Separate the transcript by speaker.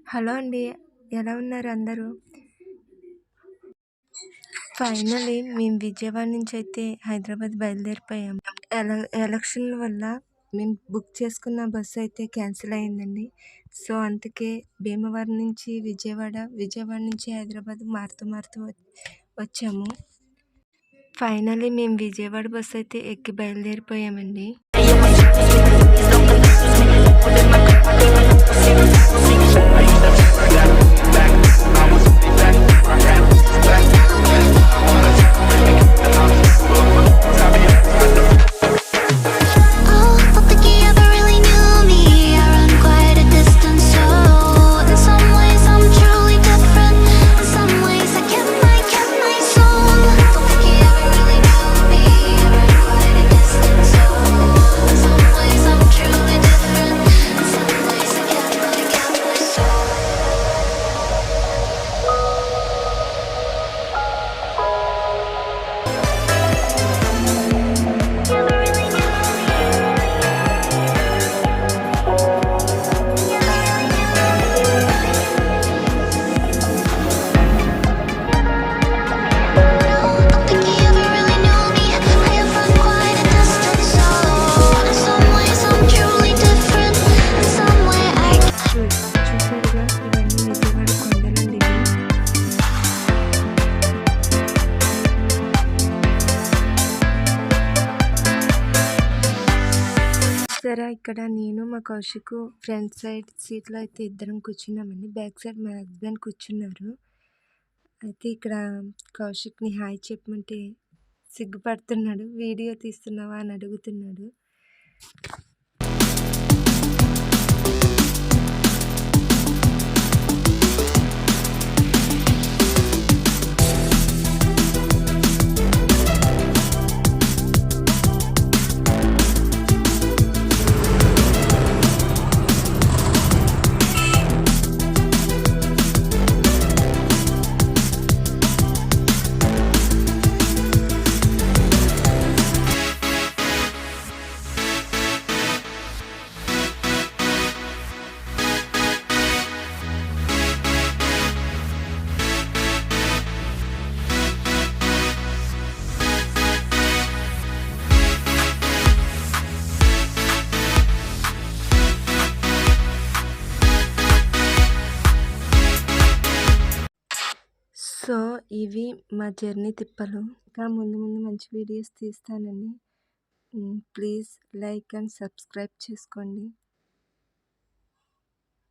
Speaker 1: Hello అండి. ఎలా ఉన్నారు అందరూ? ఫైనల్లీ మేము విజయవాడ నుంచయితే హైదరాబాద్ బయలుదేరిపోయాం. ఎలక్షన్‌ల వల్ల మేము బుక్ చేసుకున్న బస్సయితే క్యాన్సిల్ అయిందండి. సో, అందుకే భీమవరం నుంచి విజయవాడ, విజయవాడ నుంచి హైదరాబాద్ మారుతూ మారుతూ వచ్చాము. ఫైనల్లీ మేము విజయవాడ బస్సయితే ఎక్కి బయలుదేరిపోయామండి.
Speaker 2: Don't think he ever really knew me. I run quite a distance, so in some ways I'm truly different. In some ways I kept my soul. Don't think he ever really knew me. I run quite a distance, so in some ways I'm truly different. In some ways I kept my soul. Never really knew me. Don't think he ever really knew me. I have run quite a distance, so in some ways I'm truly different. In some way I
Speaker 1: చూసారుగా ఇవన్నీ విజయవాడ కొండలండి ఇవి. చూసారా ఇక్కడ నేను మా Kaushik front side సీట్లో అయితే ఇద్దరం కూర్చున్నామండి. బ్యాక్ సైడ్ మా హస్బెండ్ కూర్చున్నారు. అయితే ఇక్కడ కౌశిక్‌ని హాయ్ చెప్పమంటే సిగ్గుపడుతున్నాడు. వీడియో తీస్తున్నావా అని అడుగుతున్నాడు. సో, ఇవి మా జర్నీ తిప్పలు. ఇంకా ముందు ముందు మంచి వీడియోస్ తీస్తానండి. ప్లీజ్ లైక్ అండ్ సబ్స్క్రైబ్ చేసుకోండి.